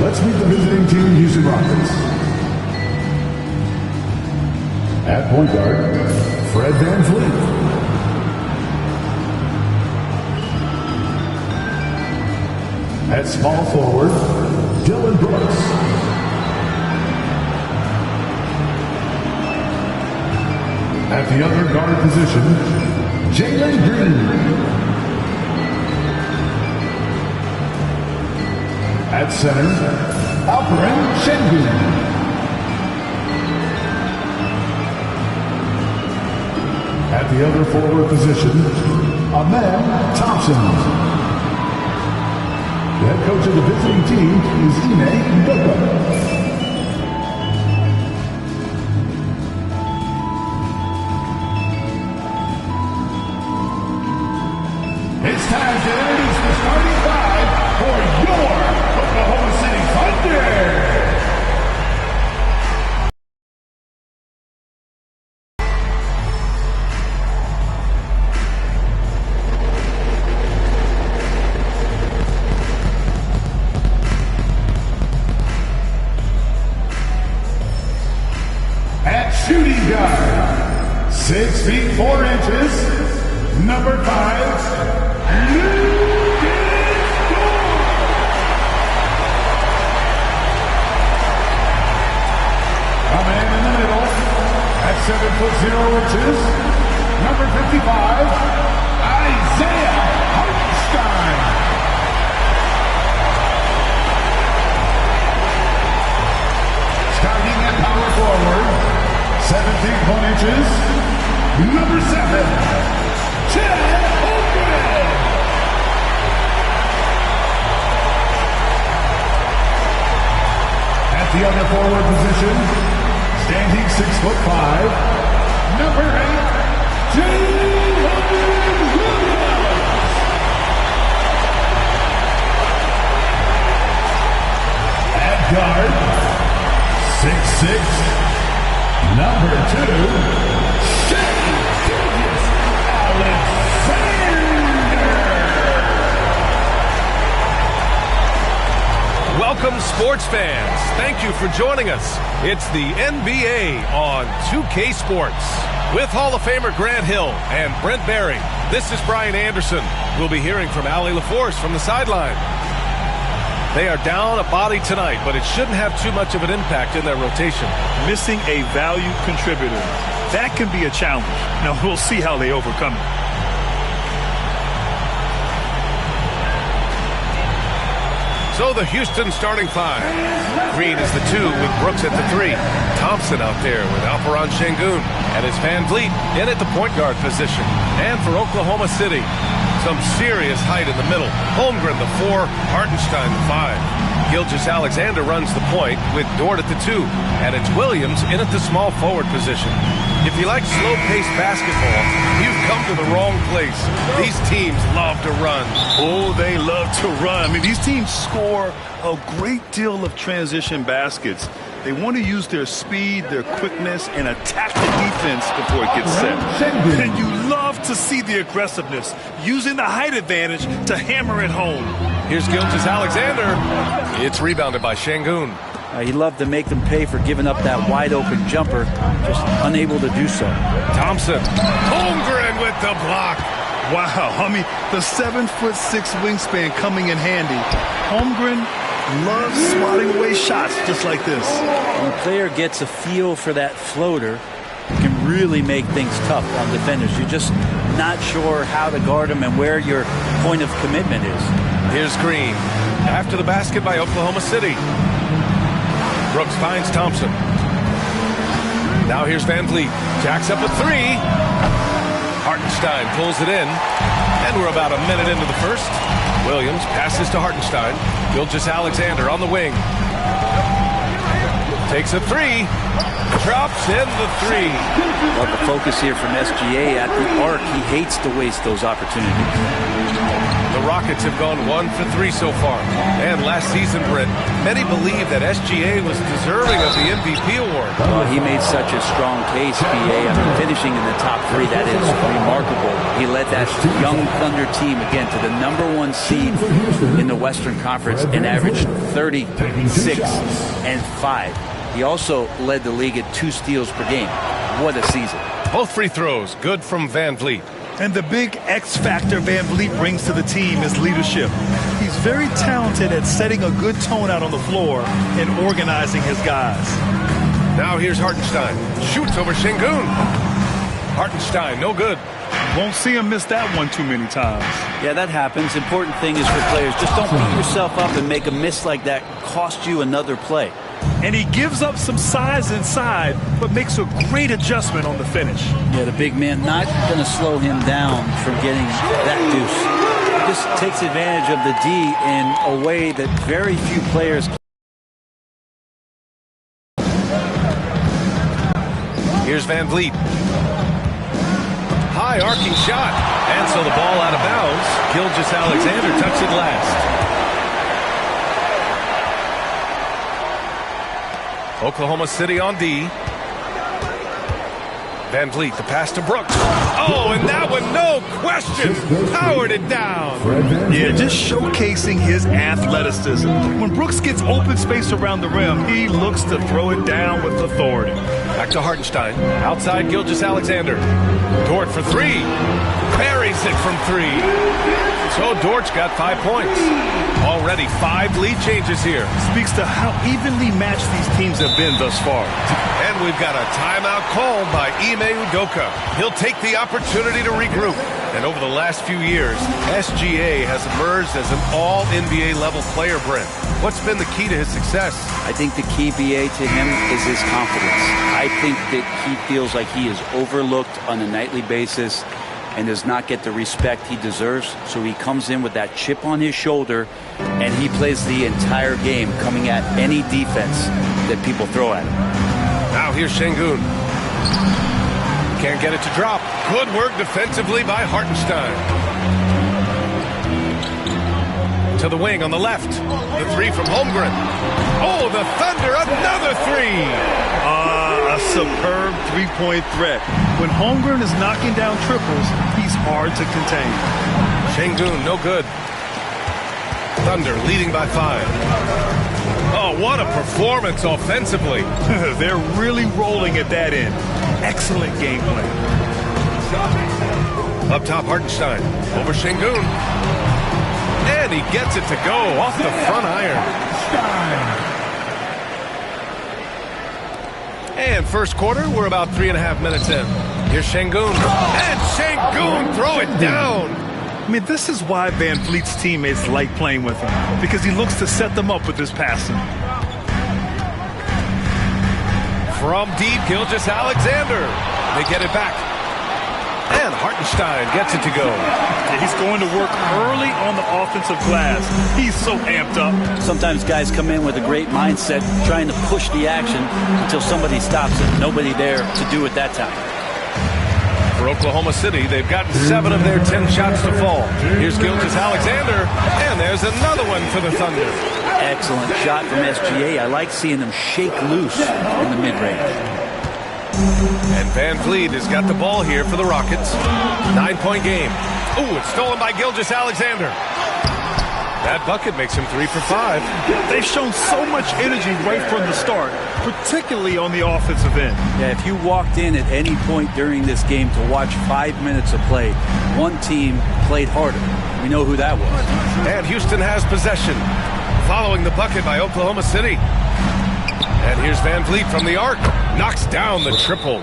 Let's meet the visiting team, Houston Rockets. At point guard, Fred VanVleet. At small forward, Dillon Brooks. At the other guard position, Jalen Green. At center, Alperen Sengun. At the other forward position, Amen Thompson. The head coach of the visiting team is Ime Udoka. It's time to introduce the starting five for your Oklahoma City Thunder. At shooting guard, 6 feet 4 inches, number 5, Lucas Dort. A man in the middle, at 7 foot 0 inches, number 55, Isaiah Hartenstein. Starting at power forward, 17 inches, number 7, Chet Holmgren. At the other forward position, standing 6'5", number 8, Jalen Williams. At guard, 6'6", number 2, Shai Gilgeous-Alexander. Welcome, sports fans. Thank you for joining us. It's the NBA on 2K Sports. With Hall of Famer Grant Hill and Brent Barry, this is Brian Anderson. We'll be hearing from Allie LaForce from the sideline. They are down a body tonight, but it shouldn't have too much of an impact in their rotation. Missing a value contributor. That can be a challenge. Now, we'll see how they overcome it. So the Houston starting five. Green is the 2 with Brooks at the 3. Thompson out there with Alperen Sengun. And it's VanVleet in at the point guard position. And for Oklahoma City, some serious height in the middle. Holmgren the 4, Hartenstein the 5. Gilgeous-Alexander runs the point with Dort at the 2. And it's Williams in at the small forward position. If you like slow-paced basketball, you've come to the wrong place. These teams love to run. Oh, they love to run. I mean, these teams score a great deal of transition baskets. They want to use their speed, their quickness, and attack the defense before it gets set. And you love to see the aggressiveness, using the height advantage to hammer it home. Here's Gilgeous-Alexander. It's rebounded by Sengun. He loved to make them pay for giving up that wide-open jumper, just unable to do so. Thompson. Holmgren with the block. Wow, I mean, the 7'6" wingspan coming in handy. Holmgren loves swatting away shots just like this. When a player gets a feel for that floater, it can really make things tough on defenders. You're just not sure how to guard them and where your point of commitment is. Here's Green. After the basket by Oklahoma City. Brooks finds Thompson. Now here's VanVleet. Jacks up a 3. Hartenstein pulls it in. And we're about a minute into the first. Williams passes to Hartenstein. Gilgeous-Alexander on the wing. Takes a 3. Drops in the 3. Love the focus here from SGA at the arc. He hates to waste those opportunities. The Rockets have gone 1 for 3 so far. And last season, Brent, many believe that SGA was deserving of the MVP award. Well, he made such a strong case, BA. I mean, finishing in the top 3, that is remarkable. He led that young Thunder team, again, to the #1 seed in the Western Conference and averaged 36 and 5. He also led the league at 2 steals per game. What a season. Both free throws, good from Van Vliet. And the big X factor Van Vliet brings to the team is leadership. He's very talented at setting a good tone out on the floor and organizing his guys. Now here's Hartenstein. Shoots over Şengün. Hartenstein, no good. Won't see him miss that one too many times. Yeah, that happens. Important thing is for players, just don't beat yourself up and make a miss like that cost you another play. And he gives up some size inside, but makes a great adjustment on the finish. Yeah, the big man not going to slow him down from getting that deuce. Just takes advantage of the D in a way that very few players. Here's Van Vliet. High arcing shot. And so the ball out of bounds. Gilgeous-Alexander touched it last. Oklahoma City on D. Van Vliet, the pass to Brooks. Oh, and that one, no question, powered it down. Yeah, just showcasing his athleticism. When Brooks gets open space around the rim, he looks to throw it down with authority. Back to Hartenstein. Outside Gilgeous-Alexander. Dort for 3. Buries it from 3. So Dort's got 5 points. Already 5 lead changes here. Speaks to how evenly matched these teams have been thus far. And we've got a timeout called by Ime Udoka. He'll take the opportunity to regroup. And over the last few years, SGA has emerged as an all-NBA level player, Brent. What's been the key to his success? I think the key, BA, to him is his confidence. I think that he feels like he is overlooked on a nightly basis and does not get the respect he deserves. So he comes in with that chip on his shoulder, and he plays the entire game, coming at any defense that people throw at him. Now here's Şengün. Can't get it to drop. Good work defensively by Hartenstein. To the wing on the left. The 3 from Holmgren. Oh, the Thunder, another 3. A superb three-point threat. When Holmgren is knocking down triples, he's hard to contain. Şengün, no good. Thunder leading by 5. Oh, what a performance offensively. They're really rolling at that end. Excellent game plan. Up top, Hartenstein. Over Şengün. And he gets it to go off the front iron. And first quarter, we're about 3.5 minutes in. Here's Şengün. And Şengün, throw it down. I mean, this is why Van Vliet's teammates like playing with him, because he looks to set them up with his passing. From deep, Gilgeous-Alexander. They get it back. And Hartenstein gets it to go. Yeah, he's going to work early on the offensive glass. He's so amped up. Sometimes guys come in with a great mindset, trying to push the action until somebody stops it. Nobody there to do it that time. For Oklahoma City, they've gotten 7 of their 10 shots to fall. Here's Gilgeous-Alexander, and there's another one for the Thunder. Excellent shot from SGA. I like seeing them shake loose in the mid-range. And Van Vliet has got the ball here for the Rockets. 9-point game. Ooh, it's stolen by Gilgeous-Alexander. That bucket makes him 3 for 5. They've shown so much energy right from the start, particularly on the offensive end. Yeah, if you walked in at any point during this game to watch 5 minutes of play, one team played harder. We know who that was. And Houston has possession, following the bucket by Oklahoma City. And here's Van Vliet from the arc. Knocks down the triple.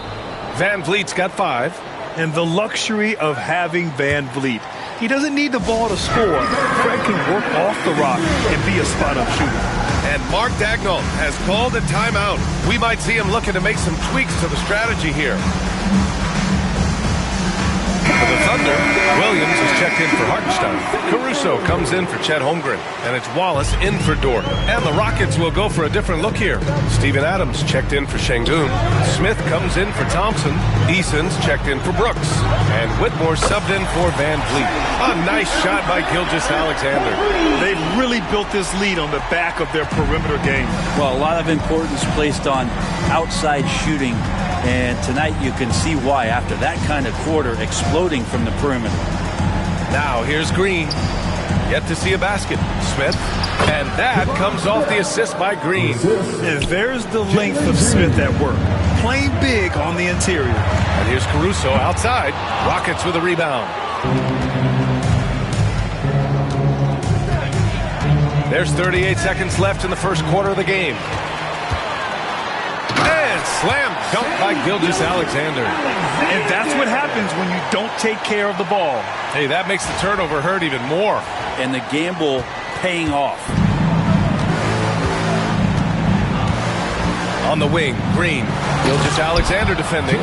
Van Vliet's got 5. And the luxury of having Van Vliet. He doesn't need the ball to score. Fred can work off the rock and be a spot-up shooter. And Mark Daigneault has called a timeout. We might see him looking to make some tweaks to the strategy here. For the Thunder, Williams is checked in for Hartenstein. Caruso comes in for Chet Holmgren. And it's Wallace in for Dort. And the Rockets will go for a different look here. Steven Adams checked in for Şengün. Smith comes in for Thompson. Eason's checked in for Brooks. And Whitmore subbed in for Van Vliet. A nice shot by Gilgeous-Alexander. They've really built this lead on the back of their perimeter game. Well, a lot of importance placed on outside shooting, and tonight you can see why after that kind of quarter exploding from the perimeter. Now here's Green. Yet to see a basket. Smith. And that comes off the assist by Green. And there's the length of Smith at work. Playing big on the interior. And here's Caruso outside. Rockets with a rebound. There's 38 seconds left in the first quarter of the game. And slam dunk by Gilgeous-Alexander. And that's what happens when you don't take care of the ball. Hey, that makes the turnover hurt even more. And the gamble paying off. On the wing, Green. Gilgeous-Alexander defending.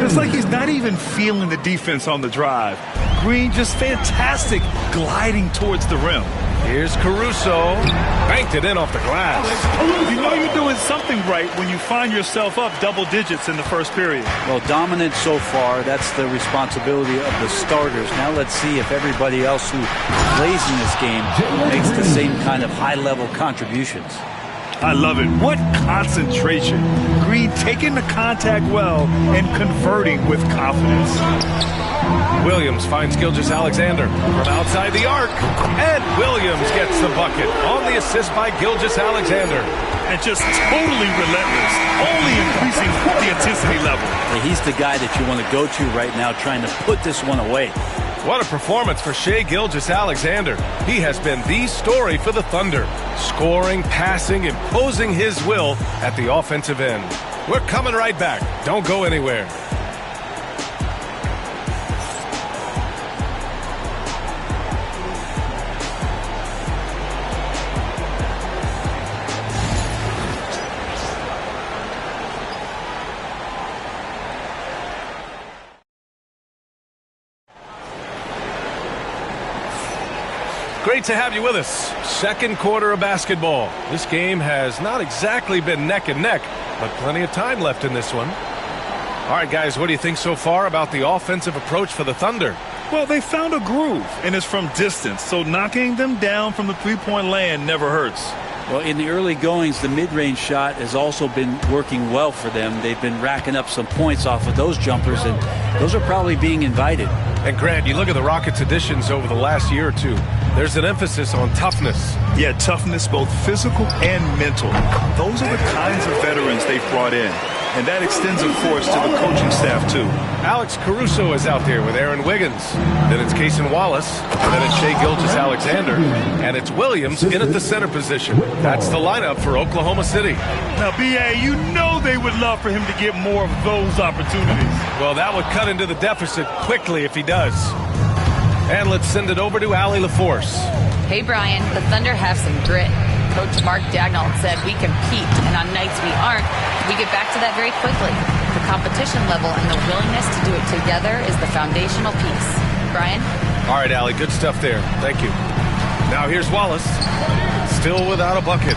It's like he's not even feeling the defense on the drive. Green just fantastic gliding towards the rim. Here's Caruso. Banked it in off the glass. You know you're doing something right when you find yourself up double digits in the first period. Well, dominant so far. That's the responsibility of the starters. Now let's see if everybody else who plays in this game makes the same kind of high-level contributions. I love it. What concentration. Green taking the contact well and converting with confidence. Williams finds Gilgeous-Alexander from outside the arc. And Williams gets the bucket on the assist by Gilgeous-Alexander. And just totally relentless, only increasing the intensity level. He's the guy that you want to go to right now trying to put this one away. What a performance for Shai Gilgeous-Alexander. He has been the story for the Thunder. Scoring, passing, imposing his will at the offensive end. We're coming right back. Don't go anywhere. Great to have you with us. Second quarter of basketball. This game has not exactly been neck and neck, but plenty of time left in this one. All right, guys, what do you think so far about the offensive approach for the Thunder? Well, they found a groove, and it's from distance, so knocking them down from the three-point land never hurts. Well, in the early goings, the mid-range shot has also been working well for them. They've been racking up some points off of those jumpers, and those are probably being invited. And Grant, you look at the Rockets' additions over the last year or two. There's an emphasis on toughness. Yeah, toughness, both physical and mental. Those are the kinds of veterans they've brought in. And that extends, of course, to the coaching staff, too. Alex Caruso is out there with Aaron Wiggins. Then it's Cason Wallace. Then it's Shai Gilgeous-Alexander. And it's Williams in at the center position. That's the lineup for Oklahoma City. Now, B.A., you know they would love for him to get more of those opportunities. Well, that would cut into the deficit quickly if he does. And let's send it over to Allie LaForce. Hey, Brian, the Thunder have some grit. Coach Mark Daigneault said we compete, and on nights we aren't, we get back to that very quickly. The competition level and the willingness to do it together is the foundational piece. Brian? All right, Allie, good stuff there. Thank you. Now here's Wallace. Still without a bucket.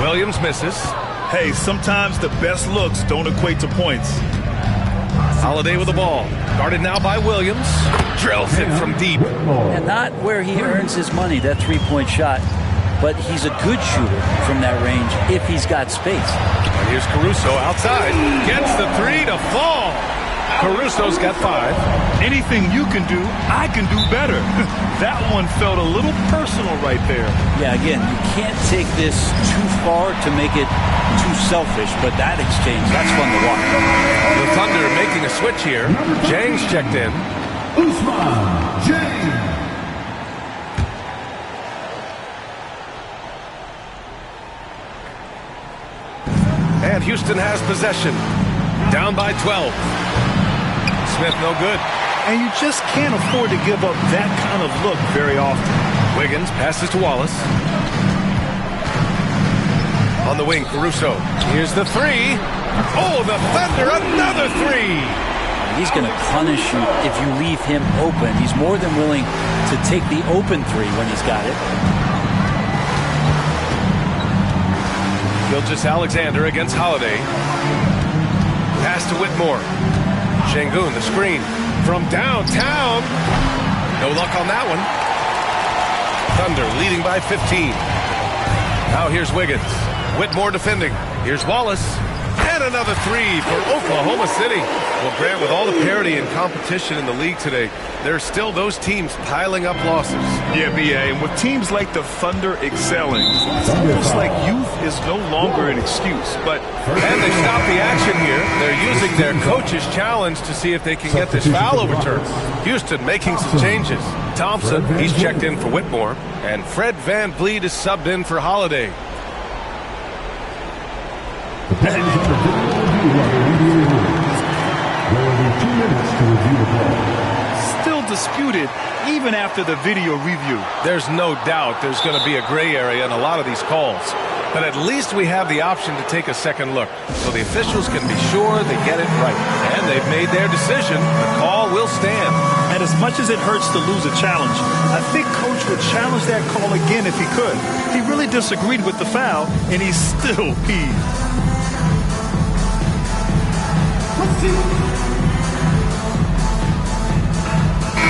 Williams misses. Hey, sometimes the best looks don't equate to points. Holiday with the ball. Guarded now by Williams. Drills it from deep. And not where he earns his money, that three-point shot. But he's a good shooter from that range if he's got space. And here's Caruso outside. Gets the three to fall. Caruso's got 5. Anything you can do, I can do better. That one felt a little personal right there. Yeah, again, you can't take this too far to make it too selfish, but that exchange, that's fun to watch. The Thunder making a switch here. Jang's checked in. Ousmane Dieng. And Houston has possession. Down by 12. Smith no good. And you just can't afford to give up that kind of look very often. Wiggins passes to Wallace. On the wing, Caruso. Here's the 3. Oh, the Thunder, another 3. He's going to punish you if you leave him open. He's more than willing to take the open three when he's got it. Gilgeous-Alexander against Holiday. Pass to Whitmore. Şengün, the screen from downtown. No luck on that one. Thunder leading by 15. Now here's Wiggins. Whitmore defending. Here's Wallace. And another three for Oklahoma City. Well, Grant, with all the parity and competition in the league today, there are still those teams piling up losses. Yeah, B.A., and with teams like the Thunder excelling, it's almost like youth is no longer an excuse. And they stop the action here. They're using their coach's challenge to see if they can get this foul overturned. Houston making some changes. Thompson, he's checked in for Whitmore. And Fred VanVleet is subbed in for Holiday. The players under video review are immediately released. There will be 2 minutes to review the play. Still disputed even after the video review. There's no doubt there's going to be a gray area in a lot of these calls. But at least we have the option to take a second look, so the officials can be sure they get it right. And they've made their decision. The call will stand. And as much as it hurts to lose a challenge, I think Coach would challenge that call again if he could. He really disagreed with the foul, and he's still peeved.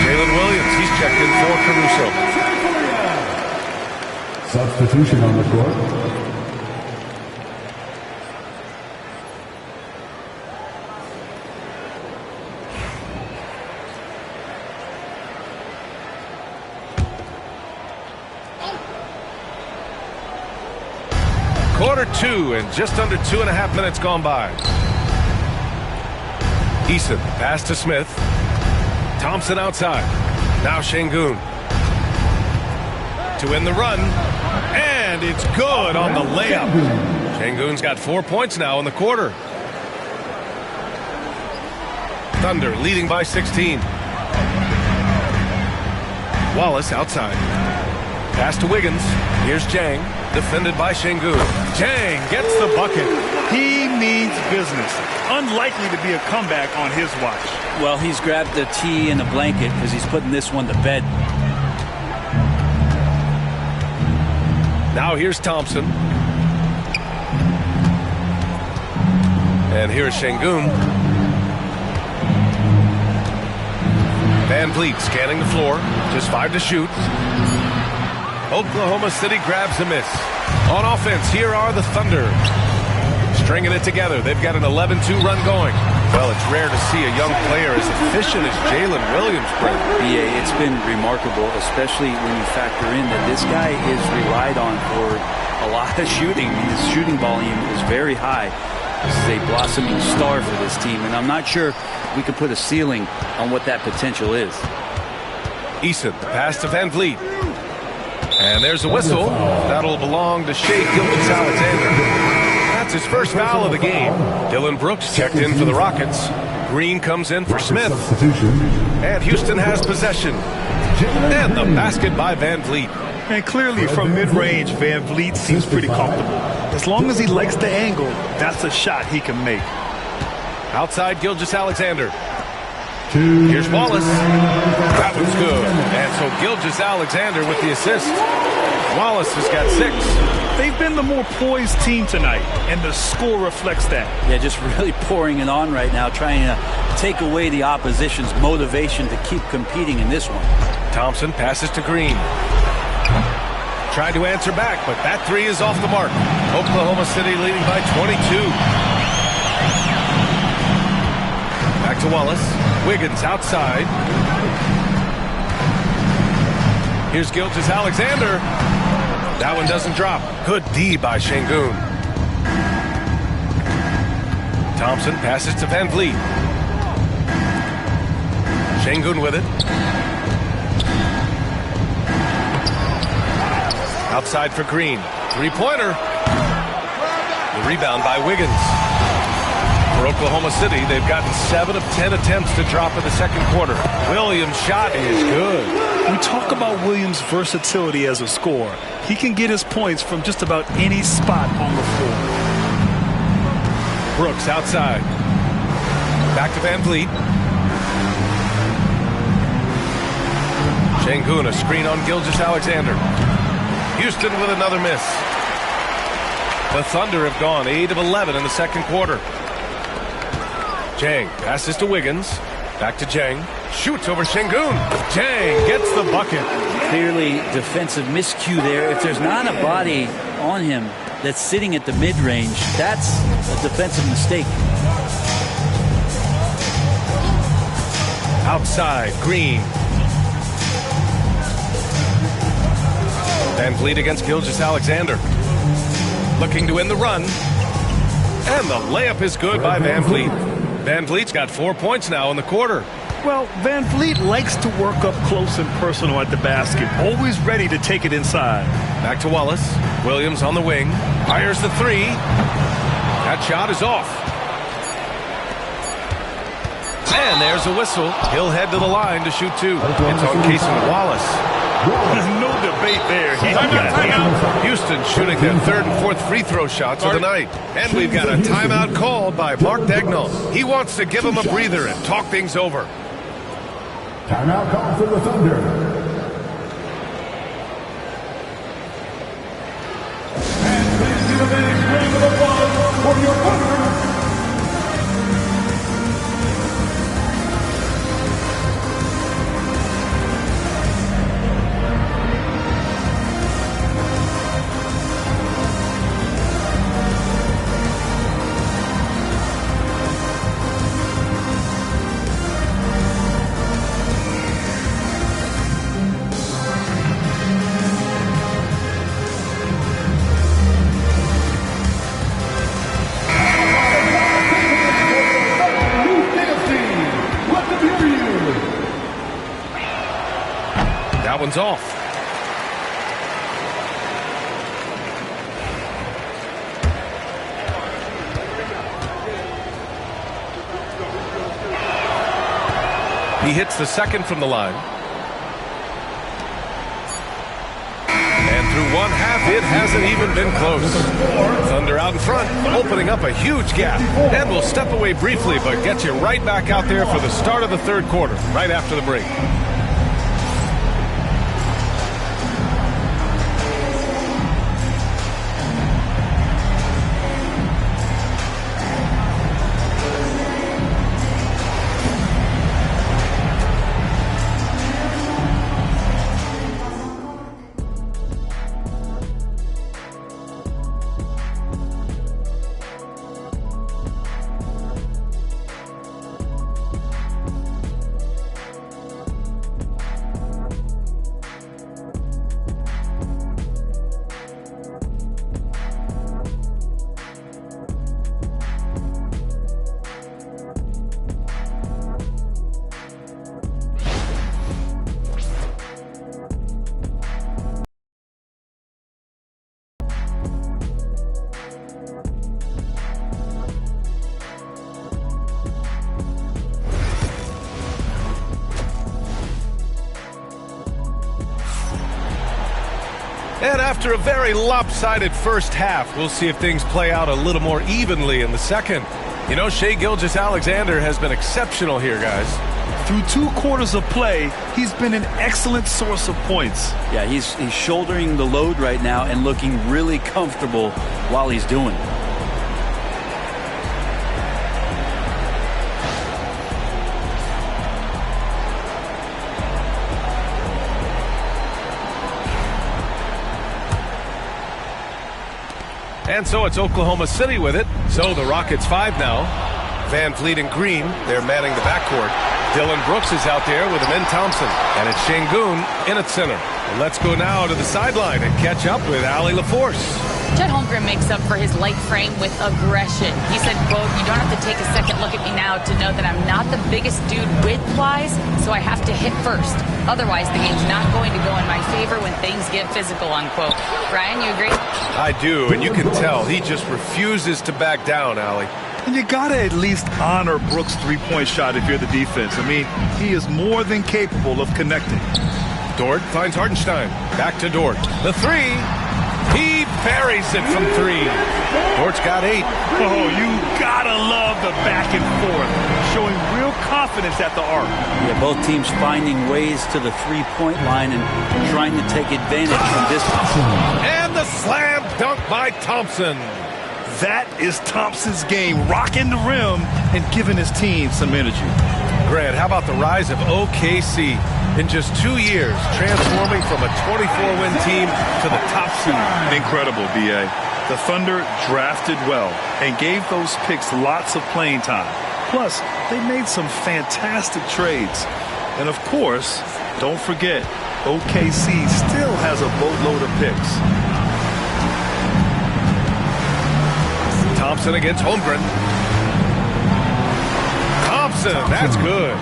Jalen Williams, he's checked in for Caruso. Substitution on the court. Quarter 2 and just under 2.5 minutes gone by. Eason, pass to Smith. Thompson outside. Now Şengün. To end the run. And it's good on the layup. Şengün's got 4 points now in the quarter. Thunder leading by 16. Wallace outside. Pass to Wiggins. Here's Jang. Defended by Şengün. Jang gets the bucket. He means business. Unlikely to be a comeback on his watch. Well, he's grabbed the tee and the blanket because he's putting this one to bed. Now here's Thompson. And here's Şengün. VanVleet scanning the floor. Just 5 to shoot. Oklahoma City grabs a miss. On offense, here are the Thunder. Stringing it together. They've got an 11-2 run going. Well, it's rare to see a young player as efficient as Jalen Williams, Brent. BA, it's been remarkable, especially when you factor in that this guy is relied on for a lot of shooting. I mean, his shooting volume is very high. This is a blossoming star for this team, and I'm not sure we can put a ceiling on what that potential is. Eason, pass to VanVleet. And there's a whistle. That'll belong to Shai Gilgeous-Alexander. That's his first foul of the game. Dylan Brooks checked in for the Rockets. Green comes in for Smith. And Houston has possession. And the basket by VanVleet. And clearly from mid-range, VanVleet seems pretty comfortable. As long as he likes the angle, that's a shot he can make. Outside Gilgeous-Alexander. Here's Wallace. That was good. And so Gilgeous-Alexander with the assist. Wallace has got 6. They've been the more poised team tonight, and the score reflects that. Yeah, just really pouring it on right now, trying to take away the opposition's motivation to keep competing in this one. Thompson passes to Green. Tried to answer back, but that 3 is off the mark. Oklahoma City leading by 22. Back to Wallace. Wiggins outside. Here's Gilgeous-Alexander. That one doesn't drop. Good D by Şengün. Thompson passes to VanVleet. Şengün with it. Outside for Green. 3-pointer. The rebound by Wiggins. For Oklahoma City, they've gotten 7 of 10 attempts to drop in the second quarter. Williams' shot is good. We talk about Williams' versatility as a scorer. He can get his points from just about any spot on the floor. Brooks outside. Back to VanVleet. Şengün, a screen on Gilgeous-Alexander. Houston with another miss. The Thunder have gone 8 of 11 in the second quarter. Jang passes to Wiggins. Back to Jang. Shoots over Şengün. Jang gets the bucket. Clearly defensive miscue there. If there's not a body on him that's sitting at the mid-range, that's a defensive mistake. Outside, Green. Van Vliet against Gilgeous-Alexander. Looking to end the run. And the layup is good by Van Vliet. Van Vliet's got 4 points now in the quarter. Well, Van Vliet likes to work up close and personal at the basket. Always ready to take it inside. Back to Wallace. Williams on the wing. Fires the three. That shot is off. And there's a whistle. He'll head to the line to shoot two. It's on Cason Wallace. No debate there. He's got Houston shooting their third and fourth free throw shots of the night. And we've got a timeout called by Mark Daigneault. He wants to give him a breather and talk things over. Timeout call for the Thunder. And please give a big round of applause for your winner. That one's off. He hits the second from the line. And through one half, it hasn't even been close. Thunder out in front, opening up a huge gap. And we'll step away briefly, but get you right back out there for the start of the third quarter, right after the break. And after a very lopsided first half, we'll see if things play out a little more evenly in the second. You know, Shai Gilgeous-Alexander has been exceptional here, guys. Through 2 quarters of play, he's been an excellent source of points. Yeah, he's shouldering the load right now and looking really comfortable while he's doing it. And so it's Oklahoma City with it. So the Rockets 5 now. Van Vliet and Green, they're manning the backcourt. Dillon Brooks is out there with Amen Thompson. And it's Şengün in at center. And let's go now to the sideline and catch up with Allie LaForce. Chet Holmgren makes up for his light frame with aggression. He said, quote, "You don't have to take a second look at me now to know that I'm not the biggest dude width-wise, so I have to hit first. Otherwise, the game's not going to go in my favor when things get physical," unquote. Brian, you agree? I do, and you can tell he just refuses to back down, Allie. And you got to at least honor Brooks' three-point shot if you're the defense. I mean, he is more than capable of connecting. Dort finds Hartenstein. Back to Dort. The three. He buries it from 3. Dort's got 8. Oh, you gotta love the back and forth, showing real confidence at the arc. Yeah, both teams finding ways to the three-point line and trying to take advantage from distance. And the slam dunk by Thompson. That is Thompson's game, rocking the rim and giving his team some energy. Grant, how about the rise of OKC in just 2 years, transforming from a 24-win team to the top seed? Incredible, B.A. The Thunder drafted well and gave those picks lots of playing time. Plus, they made some fantastic trades. And of course, don't forget, OKC still has a boatload of picks. Thompson against Holmgren. Thompson, that's good.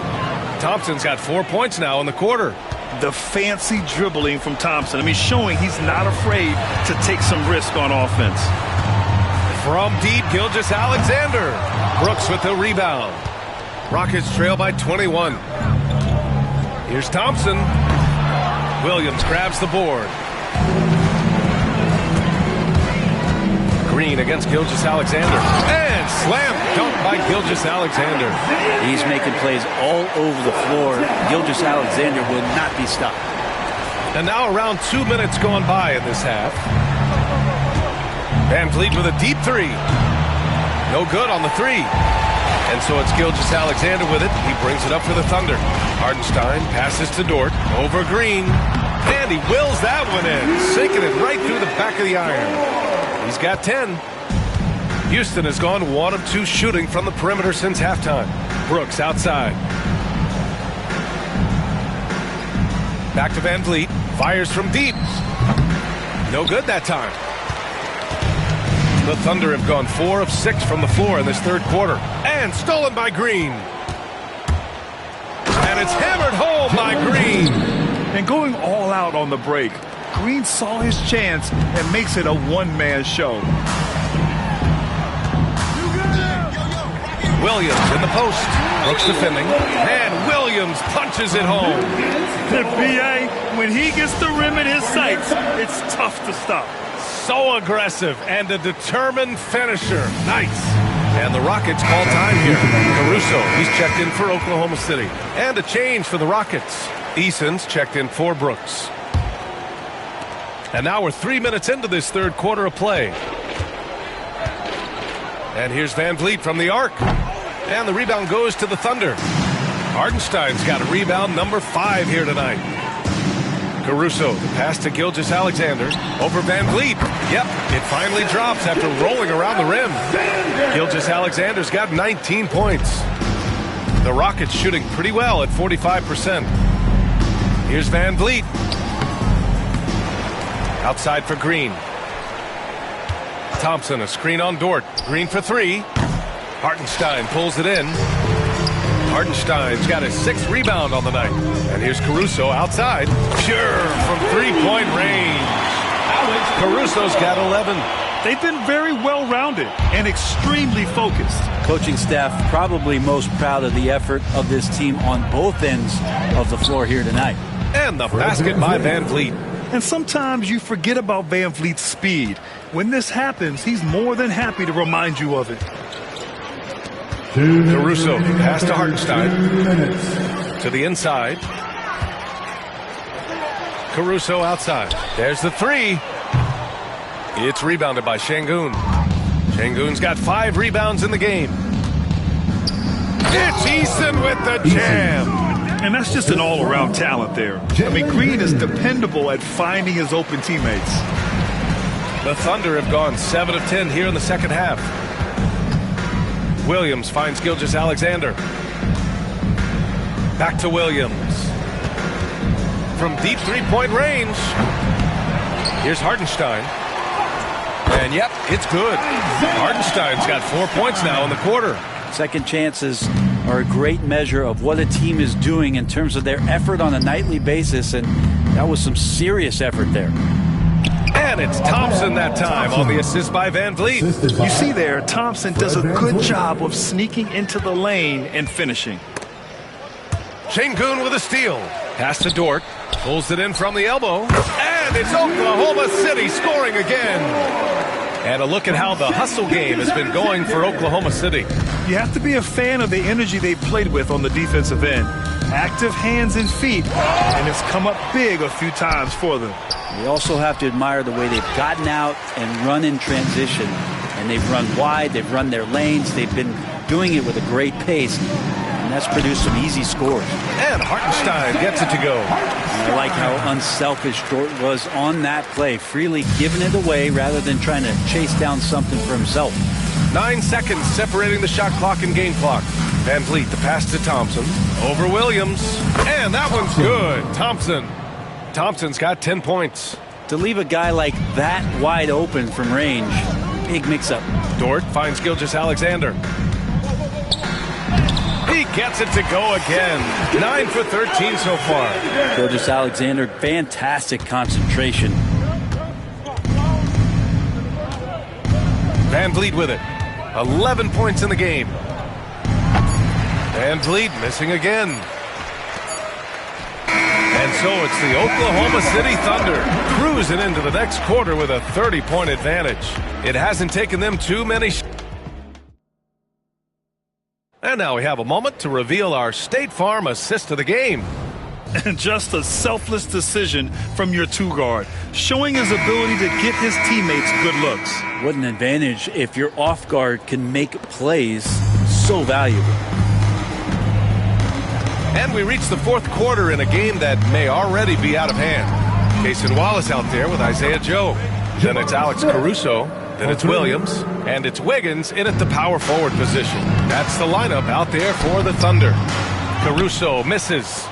Thompson's got 4 points now in the quarter. The fancy dribbling from Thompson. I mean, showing he's not afraid to take some risk on offense. From deep, Gilgeous-Alexander. Brooks with the rebound. Rockets trail by 21. Here's Thompson. Williams grabs the board. Green against Gilgeous-Alexander. And slam dunk by Gilgeous-Alexander. He's making plays all over the floor. Gilgeous-Alexander will not be stopped. And now around 2 minutes going by in this half. Van Vliet with a deep 3. No good on the 3. And so it's Gilgeous-Alexander with it. He brings it up for the Thunder. Hartenstein passes to Dort. Over Green. And he wills that one in. Sinking it right through the back of the iron. He's got 10. Houston has gone 1 of 2 shooting from the perimeter since halftime. Brooks outside. Back to Van Vliet. Fires from deep. No good that time. The Thunder have gone 4 of 6 from the floor in this third quarter. And stolen by Green. And it's hammered home by Green. And going all out on the break. Green saw his chance and makes it a one-man show. Williams in the post. Brooks defending. And Williams punches it home. B.A., when he gets the rim in his sights, it's tough to stop. So aggressive and a determined finisher. Nice. And the Rockets call time here. Caruso, he's checked in for Oklahoma City. And a change for the Rockets. Eason's checked in for Brooks. And now we're 3 minutes into this third quarter of play. And here's Van Vliet from the arc. And the rebound goes to the Thunder. Hartenstein's got a rebound number 5 here tonight. Caruso, the pass to Gilgeous-Alexander. Over Van Vliet. Yep, it finally drops after rolling around the rim. Gilgeous-Alexander's got 19 points. The Rockets shooting pretty well at 45%. Here's Van Vliet. Outside for Green. Thompson, a screen on Dort. Green for 3. Hartenstein pulls it in. Hartenstein's got his 6th rebound on the night. And here's Caruso outside. Pure from 3-point range. Caruso's got 11. They've been very well-rounded and extremely focused. Coaching staff probably most proud of the effort of this team on both ends of the floor here tonight. And the basket by Van Vliet. And sometimes you forget about Van Vliet's speed. When this happens, he's more than happy to remind you of it. Caruso, pass to Hartenstein. To the inside. Caruso outside. There's the 3. It's rebounded by Şengün. Şengün's got 5 rebounds in the game. It's Eason with the jam. And that's just an all-around talent there. I mean, Green is dependable at finding his open teammates. The Thunder have gone 7 of 10 here in the second half. Williams finds Gilgeous-Alexander. Back to Williams. From deep 3-point range. Here's Hartenstein. And yep, it's good. Hartenstein's got 4 points now in the quarter. Second chances are a great measure of what a team is doing in terms of their effort on a nightly basis, and that was some serious effort there. And it's Thompson that time on the assist by Van Vliet. You see there, Thompson does a good job of sneaking into the lane and finishing. Şengün with a steal. Pass to Dort. Pulls it in from the elbow. And And it's Oklahoma City scoring again. And a look at how the hustle game has been going for Oklahoma City. You have to be a fan of the energy they've played with on the defensive end. Active hands and feet, and it's come up big a few times for them. We also have to admire the way they've gotten out and run in transition. And they've run wide, they've run their lanes, they've been doing it with a great pace. And that's produced some easy scores. And Hartenstein gets it to go. And I like how unselfish Dort was on that play, freely giving it away rather than trying to chase down something for himself. 9 seconds separating the shot clock and game clock. Van Vliet, the pass to Thompson. Over Williams. And that one's good. Thompson's got 10 points. To leave a guy like that wide open from range, big mix-up. Dort finds Gilgeous-Alexander. He gets it to go again. 9 for 13 so far. Gilgeous-Alexander, fantastic concentration. Van Vliet with it. 11 points in the game. Van Vliet missing again. And so it's the Oklahoma City Thunder cruising into the next quarter with a 30-point advantage. It hasn't taken them too many. And now we have a moment to reveal our State Farm assist of the game. And just a selfless decision from your two-guard, showing his ability to get his teammates good looks. What an advantage if your off-guard can make plays so valuable. And we reach the fourth quarter in a game that may already be out of hand. Cason Wallace out there with Isaiah Joe. Then it's Alex Caruso. Then it's Williams. And it's Wiggins in at the power forward position. That's the lineup out there for the Thunder. Caruso misses.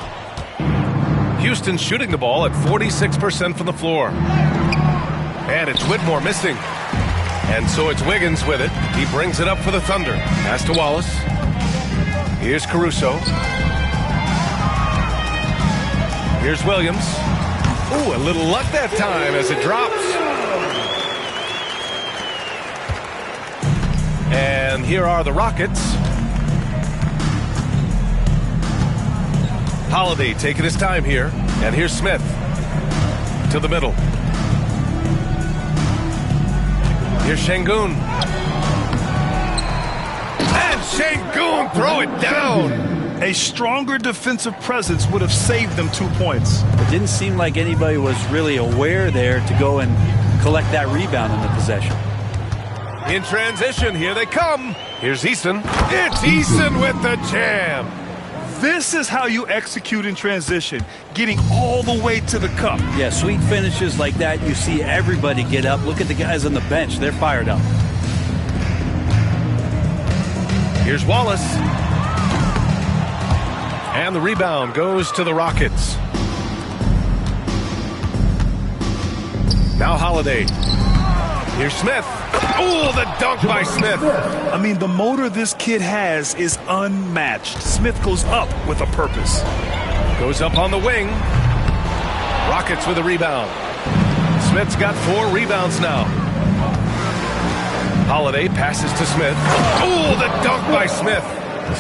Houston shooting the ball at 46% from the floor. And it's Whitmore missing. And so it's Wiggins with it. He brings it up for the Thunder. Pass to Wallace. Here's Caruso. Here's Williams. Ooh, a little luck that time as it drops. And here are the Rockets. Holiday taking his time here. And here's Smith to the middle. Here's Şengün. And Şengün throw it down. A stronger defensive presence would have saved them 2 points. It didn't seem like anybody was really aware there to go and collect that rebound in the possession. In transition, here they come. Here's Eason. It's Eason with the jam. This is how you execute in transition, getting all the way to the cup. Yeah, sweet finishes like that, you see everybody get up. Look at the guys on the bench. They're fired up. Here's Wallace. And the rebound goes to the Rockets. Now Holiday. Here's Smith. Ooh, the dunk by Smith. I mean, the motor this kid has is unmatched. Smith goes up with a purpose. Goes up on the wing. Rockets with a rebound. Smith's got 4 rebounds now. Holiday passes to Smith. Ooh, the dunk by Smith.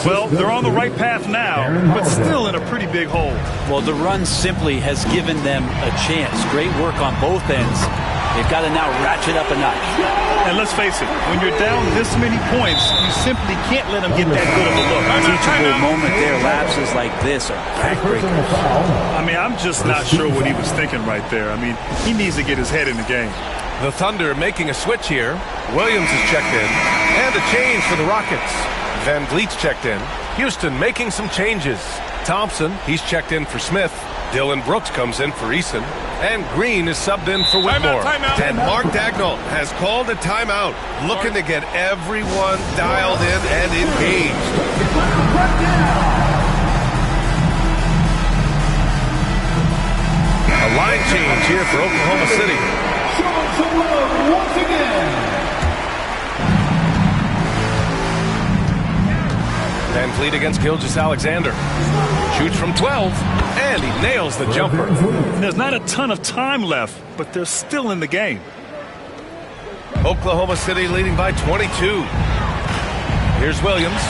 Well, they're on the right path now, but still in a pretty big hole. Well, the run simply has given them a chance. Great work on both ends. They've got to now ratchet up a notch. And let's face it, when you're down this many points, you simply can't let them get that good of a look. A teachable moment there. Lapses like this are backbreakers. I mean, I'm just not sure what he was thinking right there. I mean, he needs to get his head in the game. The Thunder making a switch here. Williams is checked in. And a change for the Rockets. Van Vliet's checked in. Houston making some changes. Thompson, he's checked in for Smith. Dylan Brooks comes in for Eason. And Green is subbed in for Whitmore. And Mark Daigneault has called a timeout, looking to get everyone dialed in and engaged. A line change here for Oklahoma City. Once again. Van Vliet against Gilgeous-Alexander. Shoots from 12, and he nails the jumper. There's not a ton of time left, but they're still in the game. Oklahoma City leading by 22. Here's Williams.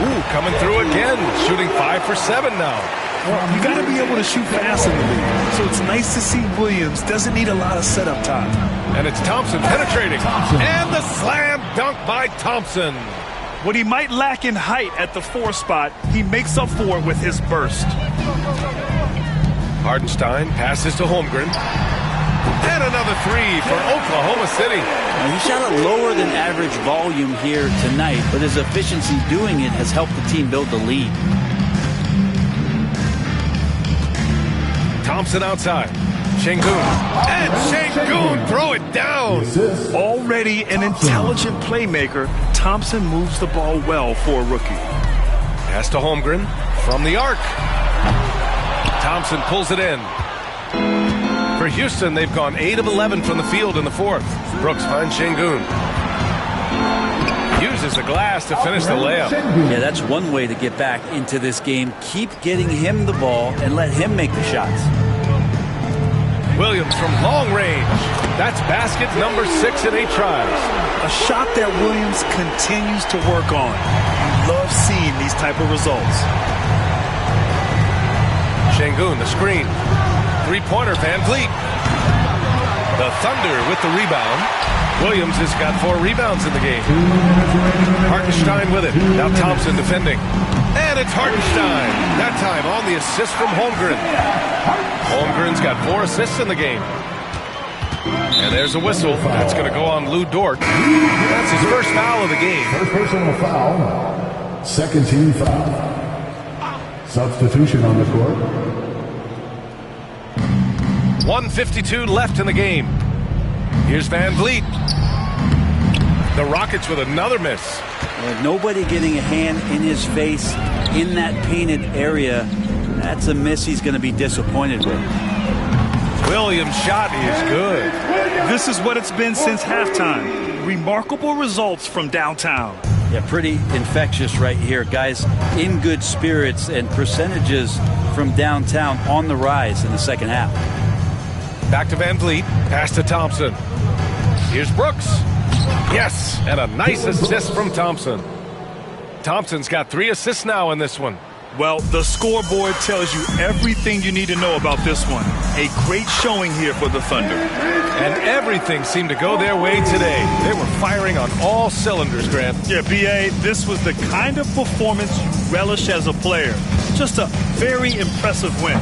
Ooh, coming through again, shooting 5 for 7 now. Well, you got to be able to shoot fast in the league. So it's nice to see Williams doesn't need a lot of setup time. And it's Thompson penetrating. And the slam dunk by Thompson. What he might lack in height at the 4 spot, he makes up for it with his burst. Hartenstein passes to Holmgren. And another 3 for Oklahoma City. Now, he shot a lower than average volume here tonight, but his efficiency doing it has helped the team build the lead. Thompson outside. Sengun. And Sengun throw it down. Already an intelligent playmaker, Thompson moves the ball well for a rookie. Pass to Holmgren from the arc. Thompson pulls it in. For Houston, they've gone 8 of 11 from the field in the 4th. Brooks finds Sengun. Uses the glass to finish the layup. Yeah, that's one way to get back into this game. Keep getting him the ball and let him make the shots. Williams from long range. That's basket number 6 in 8 tries. A shot that Williams continues to work on. Love seeing these type of results. Sengun, the screen. 3-pointer, Van Vliet. The Thunder with the rebound. Williams has got 4 rebounds in the game. Hartenstein with it. Now Thompson defending. And it's Hartenstein. That time on the assist from Holmgren. Holmgren's got 4 assists in the game. And there's a whistle. That's going to go on Lou Dort. That's his first foul of the game. First personal foul. Second team foul. Substitution on the court. 1:52 left in the game. Here's Van Vliet. The Rockets with another miss. Nobody getting a hand in his face in that painted area. That's a miss he's going to be disappointed with. Williams' shot is good. This is what it's been since halftime. Remarkable results from downtown. Yeah, pretty infectious right here. Guys in good spirits and percentages from downtown on the rise in the second half. Back to Van Vliet. Pass to Thompson. Here's Brooks. Yes, and a nice assist from Thompson. Thompson's got 3 assists now in this one. Well, the scoreboard tells you everything you need to know about this one. A great showing here for the Thunder. And everything seemed to go their way today. They were firing on all cylinders, Grant. Yeah, B.A., this was the kind of performance you relish as a player. Just a very impressive win.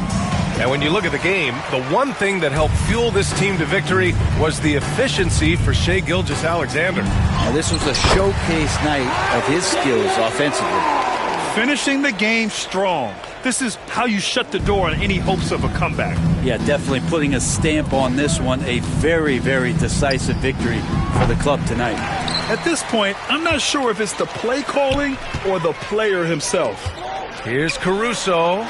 And when you look at the game, the one thing that helped fuel this team to victory was the efficiency for Shai Gilgeous-Alexander. Now, this was a showcase night of his skills offensively. Finishing the game strong. This is how you shut the door on any hopes of a comeback. Yeah, definitely putting a stamp on this one. A very, very decisive victory for the club tonight. At this point, I'm not sure if it's the play calling or the player himself. Here's Caruso.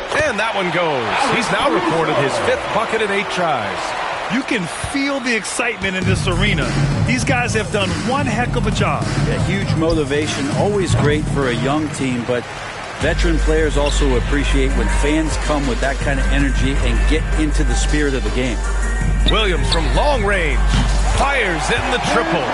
And that one goes. He's now recorded his 5th bucket in 8 tries. You can feel the excitement in this arena. These guys have done one heck of a job. Yeah, huge motivation, always great for a young team, but veteran players also appreciate when fans come with that kind of energy and get into the spirit of the game. Williams from long range fires in the triple.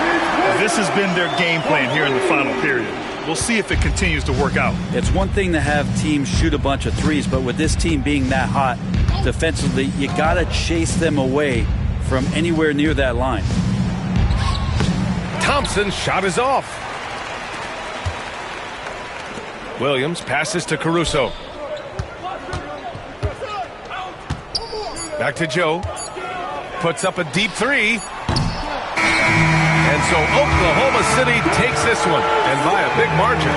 This has been their game plan here in the final period. We'll see if it continues to work out. It's one thing to have teams shoot a bunch of threes, but with this team being that hot defensively, you got to chase them away from anywhere near that line. Thompson's shot is off. Williams passes to Caruso. Back to Joe. Puts up a deep 3. And so Oklahoma City takes this one, and by a big margin.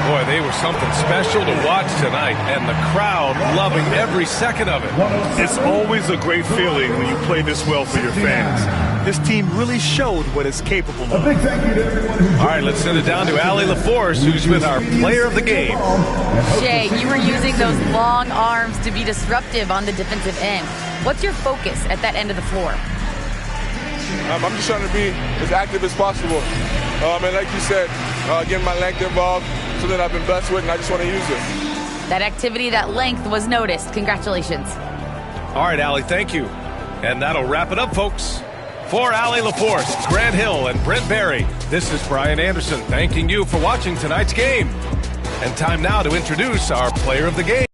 Boy, they were something special to watch tonight, and the crowd loving every second of it. It's always a great feeling when you play this well for your fans. This team really showed what it's capable of. A big thank you to everyone who All right, let's send it down to Allie LaForce, who's with our player of the game. Shai, you were using those long arms to be disruptive on the defensive end. What's your focus at that end of the floor? I'm just trying to be as active as possible. And like you said, getting my length involved, something I've been blessed with, and I just want to use it. That activity, that length was noticed. Congratulations. All right, Allie, thank you. And that'll wrap it up, folks. For Allie LaForce, Grant Hill, and Brent Barry, this is Brian Anderson thanking you for watching tonight's game. And time now to introduce our player of the game.